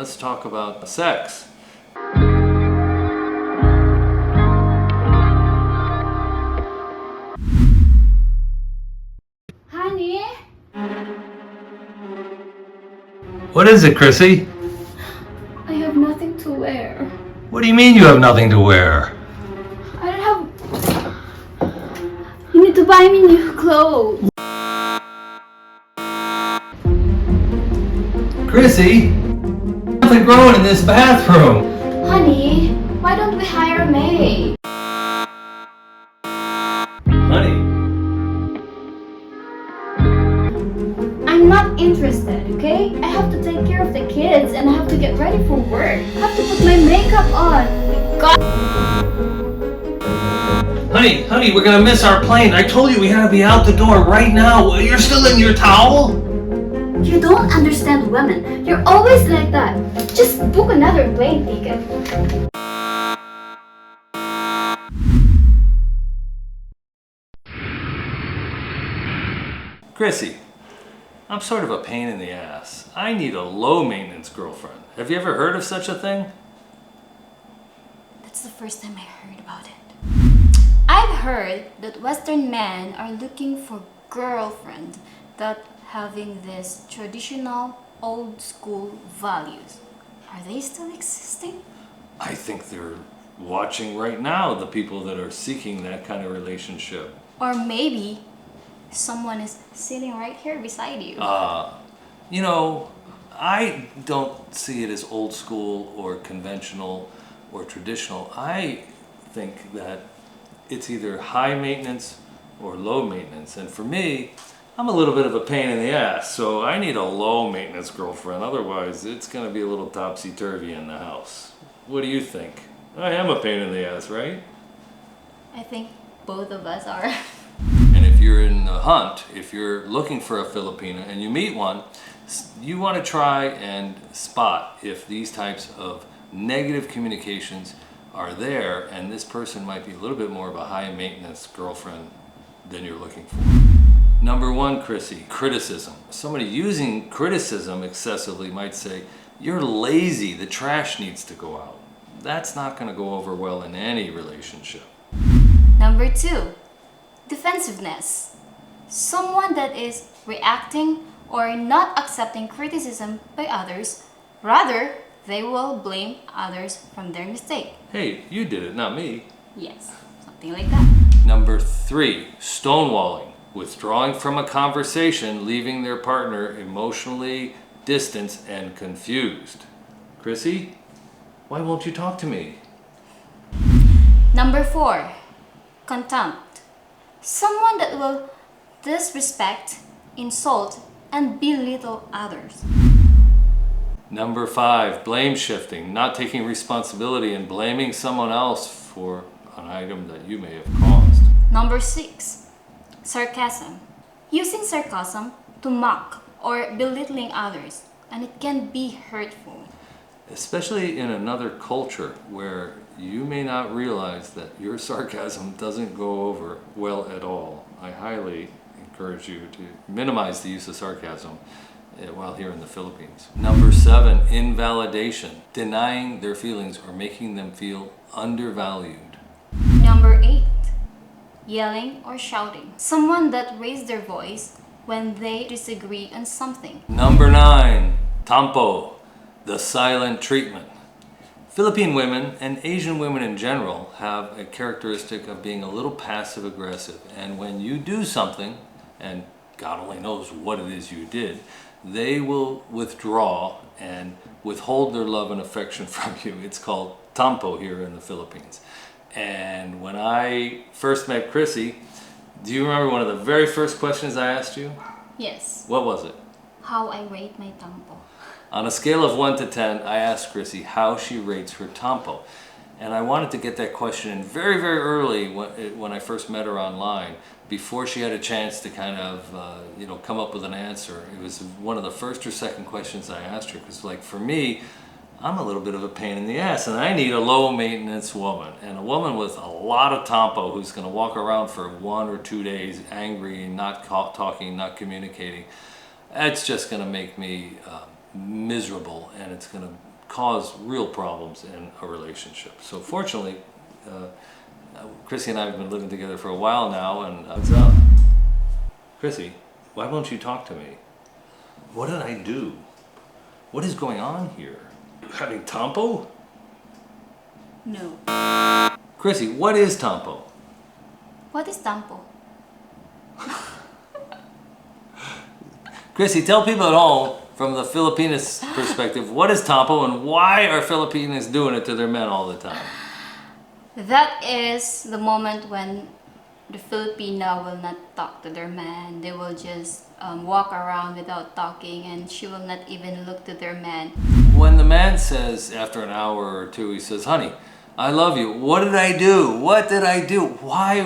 Let's talk about sex. Honey? What is it, Chrissy? I have nothing to wear. What do you mean you have nothing to wear? I don't have... You need to buy me new clothes. Chrissy, nothing growing in this bathroom. Honey, why don't we hire a maid? Honey, I'm not interested, okay? I have to take care of the kids and I have to get ready for work. I have to put my makeup on. God. honey, we're gonna miss our plane. I told you we had to be out the door right now. You're still in your towel? You don't understand women. You're always like that. Just book another plane ticket. Chrissy, I'm sort of a pain in the ass. I need a low maintenance girlfriend. Have you ever heard of such a thing? That's the first time I heard about it. I've heard that Western men are looking for girlfriend that having this traditional old school values. Are they still existing? I think they're watching right now, the people that are seeking that kind of relationship. Or maybe someone is sitting right here beside you. You know, I don't see it as old school or conventional or traditional. I think that it's either high maintenance or low maintenance. And for me, I'm a little bit of a pain in the ass, so I need a low maintenance girlfriend. Otherwise, it's going to be a little topsy-turvy in the house. What do you think? I am a pain in the ass, right? I think both of us are. And if you're in the hunt, if you're looking for a Filipina and you meet one, you want to try and spot if these types of negative communications are there, and this person might be a little bit more of a high maintenance girlfriend than you're looking for. Number one, Chrissy, criticism. Somebody using criticism excessively might say, "You're lazy, the trash needs to go out." That's not going to go over well in any relationship. Number 2, defensiveness. Someone that is reacting or not accepting criticism by others. Rather, they will blame others from their mistake. Hey, you did it, not me. Yes, something like that. Number 3, stonewalling. Withdrawing from a conversation, leaving their partner emotionally distanced and confused. Chrissy, why won't you talk to me? Number 4, contempt. Someone that will disrespect, insult, and belittle others. Number 5, blame shifting, not taking responsibility and blaming someone else for an item that you may have caused. Number 6, sarcasm. Using sarcasm to mock or belittling others, and it can be hurtful. Especially in another culture where you may not realize that your sarcasm doesn't go over well at all. I highly encourage you to minimize the use of sarcasm while here in the Philippines. Number 7, invalidation. Denying their feelings or making them feel undervalued. Number 8, yelling or shouting. Someone that raises their voice when they disagree on something. Number 9, tampo, the silent treatment. Philippine women and Asian women in general have a characteristic of being a little passive aggressive. And when you do something, and God only knows what it is you did, they will withdraw and withhold their love and affection from you. It's called tampo here in the Philippines. And when I first met Chrissy, do you remember one of the very first questions I asked you? Yes. What was it? How I rate my tampo. On a scale of 1 to 10, I asked Chrissy how she rates her tampo. And I wanted to get that question in very, very early when I first met her online, before she had a chance to kind of, come up with an answer. It was one of the first or second questions I asked her, because like for me, I'm a little bit of a pain in the ass, and I need a low maintenance woman, and a woman with a lot of tampo who's going to walk around for 1 or 2 days angry and not talking, not communicating. It's just going to make me miserable, and it's going to cause real problems in a relationship. So fortunately, Chrissy and I have been living together for a while now, and what's up? Chrissy, why won't you talk to me? What did I do? What is going on here? You having tampo? No. Chrissy, what is tampo? What is tampo? Chrissy, tell people at home from the Filipinas perspective, what is tampo and why are Filipinas doing it to their men all the time? That is the moment when the Filipina will not talk to their man. They will just walk around without talking, and she will not even look to their man. When the man says after an hour or two, he says, honey, I love you. What did I do? What did I do? Why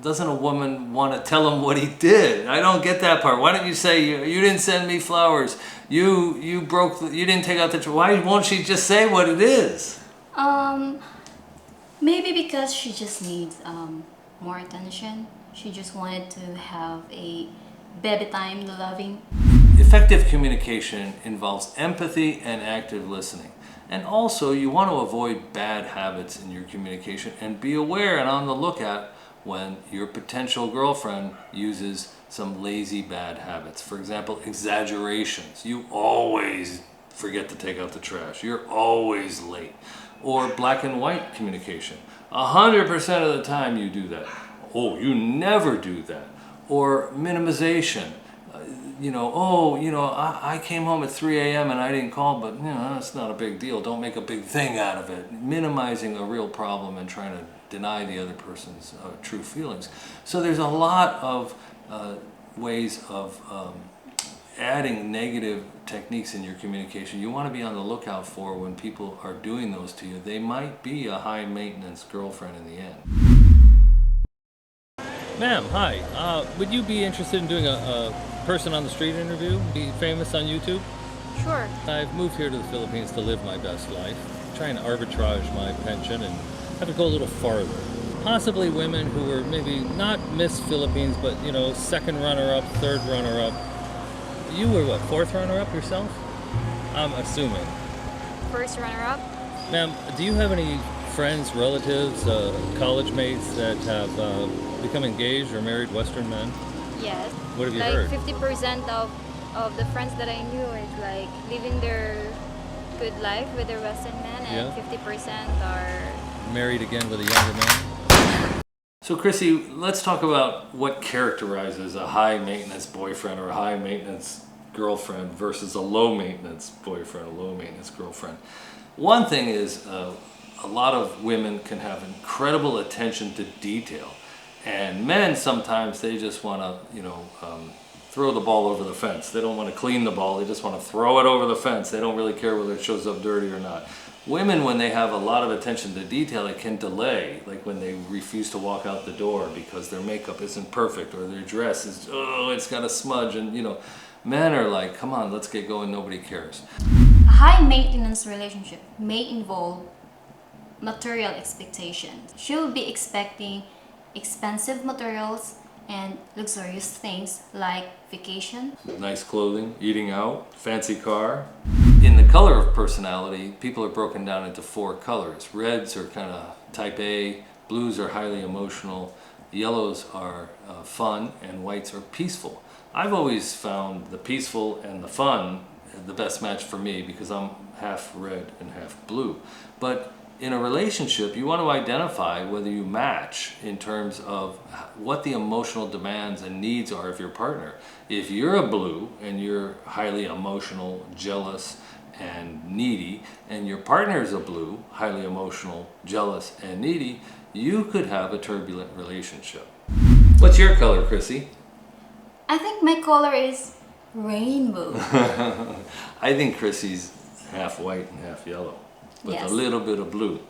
doesn't a woman want to tell him what he did? I don't get that part. Why don't you say, you didn't send me flowers. You didn't take out the trash. Why won't she just say what it is? Maybe because she just needs more attention. She just wanted to have a baby time loving. Effective communication involves empathy and active listening. And also, you want to avoid bad habits in your communication and be aware and on the lookout when your potential girlfriend uses some lazy bad habits. For example, exaggerations. You always forget to take out the trash. You're always late. Or black and white communication. 100% of the time you do that. Oh, you never do that. Or minimization. I came home at 3 a.m. and I didn't call, but that's not a big deal. Don't make a big thing out of it. Minimizing a real problem and trying to deny the other person's true feelings. So there's a lot of ways of adding negative techniques in your communication. You want to be on the lookout for when people are doing those to you. They might be a high maintenance girlfriend in the end. Ma'am, hi. Would you be interested in doing a person on the street interview? Be famous on YouTube? Sure. I've moved here to the Philippines to live my best life, trying to arbitrage my pension and have to go a little farther. Possibly women who were maybe not Miss Philippines, but second runner-up, third runner-up. You were what, fourth runner-up yourself? I'm assuming. First runner-up? Ma'am, do you have any friends, relatives, college mates that have become engaged or married Western men? Yes. What have you heard? 50% of the friends that I knew is like living their good life with their Western men, and 50% are married again with a younger man. So Chrissy, let's talk about what characterizes a high maintenance boyfriend or a high maintenance girlfriend versus a low maintenance boyfriend, a low maintenance girlfriend. One thing is a lot of women can have incredible attention to detail, and men sometimes they just want to throw the ball over the fence. They don't want to clean the ball, they just want to throw it over the fence. They don't really care whether it shows up dirty or not. Women, when they have a lot of attention to detail, it can delay, like when they refuse to walk out the door because their makeup isn't perfect or their dress is, it's got a smudge, and men are like, come on, let's get going, nobody cares. A high maintenance relationship may involve material expectations. She'll be expecting expensive materials and luxurious things like vacation, nice clothing, eating out, fancy car. In the color of personality, people are broken down into 4 colors. Reds are kind of type A, blues are highly emotional, yellows are fun, and whites are peaceful. I've always found the peaceful and the fun the best match for me because I'm half red and half blue. But in a relationship, you want to identify whether you match in terms of what the emotional demands and needs are of your partner. If you're a blue and you're highly emotional, jealous, and needy, and your partner is a blue, highly emotional, jealous, and needy, you could have a turbulent relationship. What's your color, Chrissy? I think my color is rainbow. I think Chrissy's half white and half yellow. With Yes. a little bit of blue.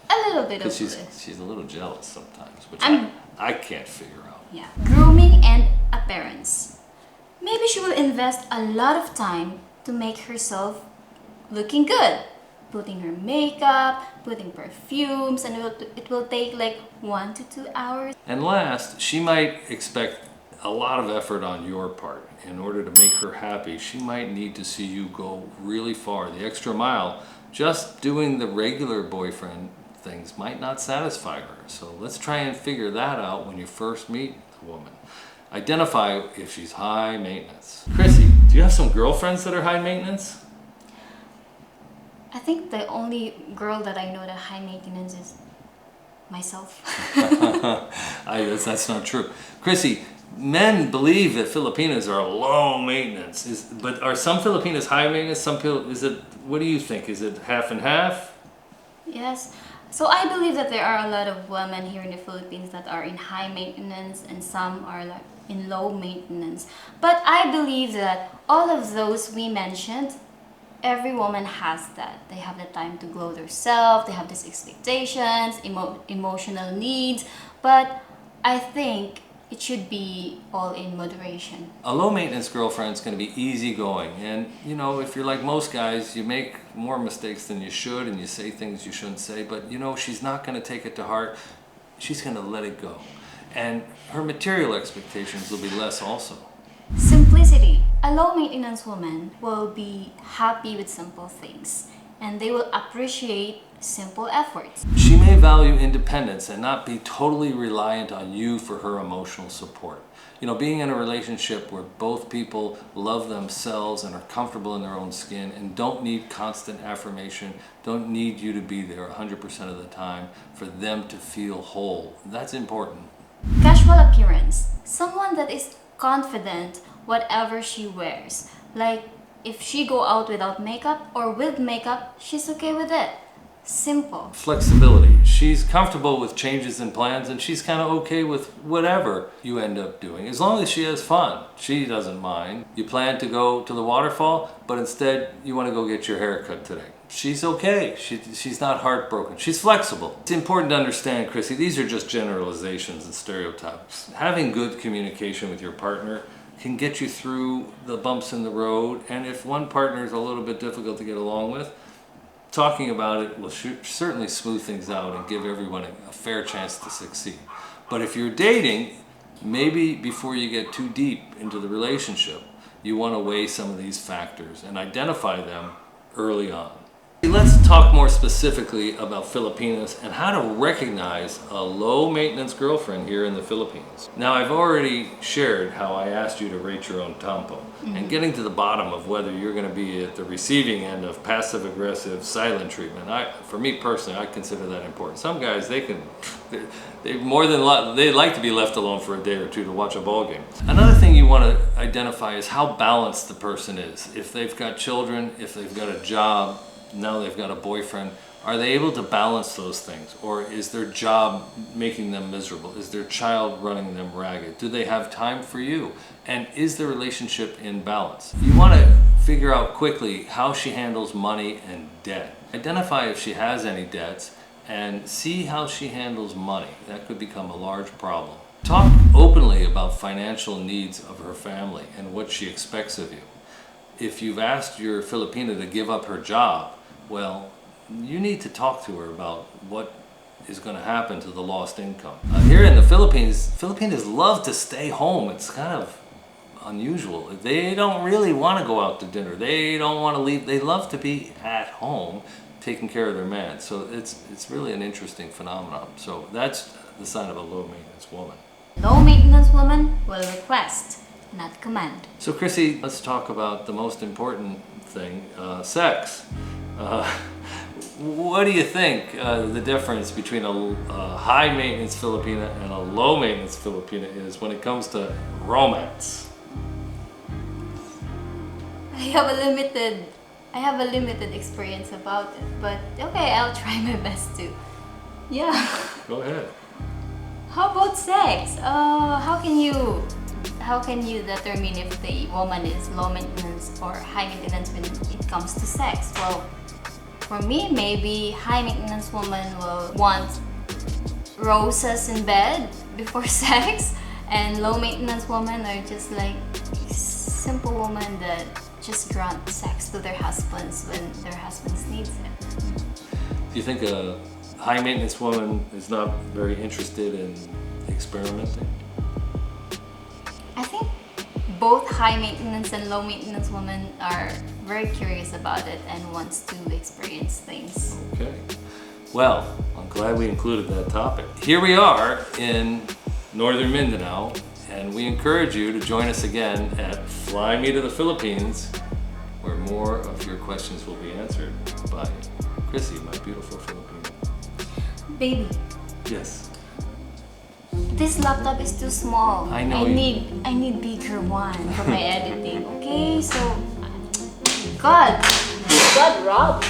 A little bit of Because blue. she's a little jealous sometimes, which I'm- I can't figure out. Yeah. Grooming and appearance. Maybe she will invest a lot of time to make herself looking good. Putting her makeup, putting perfumes, and it will take like 1 to 2 hours. And last, she might expect a lot of effort on your part. in order to make her happy, she might need to see you go really far, the extra mile. Just doing the regular boyfriend things might not satisfy her. So let's try and figure that out when you first meet the woman. Identify if she's high maintenance. Chrissy, do you have some girlfriends that are high maintenance? I think the only girl that I know that high maintenance is myself. That's not true. Chrissy, men believe that Filipinas are low maintenance. But are some Filipinas high maintenance? Some people, what do you think? Is it half and half? Yes. So I believe that there are a lot of women here in the Philippines that are in high maintenance and some are like in low maintenance. But I believe that all of those we mentioned, every woman has that. They have the time to grow themselves, they have these expectations, emotional needs, but I think it should be all in moderation. A low maintenance girlfriend is going to be easygoing, and you know, if you're like most guys, you make more mistakes than you should and you say things you shouldn't say, but you know, she's not going to take it to heart. She's going to let it go, and her material expectations will be less also. Simplicity. A low maintenance woman will be happy with simple things and they will appreciate simple efforts. She may value independence and not be totally reliant on you for her emotional support. You know, being in a relationship where both people love themselves and are comfortable in their own skin and don't need constant affirmation, don't need you to be there 100% of the time for them to feel whole. That's important. Casual appearance. Someone that is confident whatever she wears. Like if she go out without makeup or with makeup, she's okay with it. Simple. Flexibility. She's comfortable with changes in plans and she's kind of okay with whatever you end up doing. As long as she has fun, she doesn't mind. You plan to go to the waterfall, but instead you want to go get your hair cut today. She's okay. She's not heartbroken. She's flexible. It's important to understand, Chrissy, these are just generalizations and stereotypes. Having good communication with your partner can get you through the bumps in the road, and if one partner is a little bit difficult to get along with, talking about it will certainly smooth things out and give everyone a fair chance to succeed. But if you're dating, maybe before you get too deep into the relationship, you want to weigh some of these factors and identify them early on. Let's talk more specifically about Filipinas and how to recognize a low-maintenance girlfriend here in the Philippines. Now, I've already shared how I asked you to rate your own tampo, and getting to the bottom of whether you're going to be at the receiving end of passive-aggressive silent treatment. For me personally, I consider that important. Some guys, they like to be left alone for a day or two to watch a ball game. Another thing you want to identify is how balanced the person is. If they've got children, if they've got a job, now they've got a boyfriend, are they able to balance those things? Or is their job making them miserable? Is their child running them ragged? Do they have time for you? And is the relationship in balance? You want to figure out quickly how she handles money and debt. Identify if she has any debts and see how she handles money. That could become a large problem. Talk openly about financial needs of her family and what she expects of you. If you've asked your Filipina to give up her job, well, you need to talk to her about what is going to happen to the lost income. Here in the Philippines, Filipinas love to stay home. It's kind of unusual. They don't really want to go out to dinner. They don't want to leave. They love to be at home taking care of their man. So it's really an interesting phenomenon. So that's the sign of a low maintenance woman. Low maintenance woman will request, not command. So Chrissy, let's talk about the most important thing, sex. What do you think the difference between a high maintenance Filipina and a low maintenance Filipina is when it comes to romance? I have a limited experience about it, but okay, I'll try my best to. Yeah. Go ahead. How about sex? How can you determine if the woman is low maintenance or high maintenance when it comes to sex? Well, for me, maybe high maintenance woman will want roses in bed before sex, and low maintenance women are just like simple women that just grant sex to their husbands when their husbands needs it. Do you think a high maintenance woman is not very interested in experimenting? I think both high maintenance and low maintenance women are very curious about it and wants to experience things. Okay. Well, I'm glad we included that topic. Here we are in northern Mindanao, and we encourage you to join us again at Fly Me to the Philippines, where more of your questions will be answered by Chrissy, my beautiful Filipina. Baby, Yes. this laptop is too small. I know I need bigger one for my editing. Okay, so God Rob.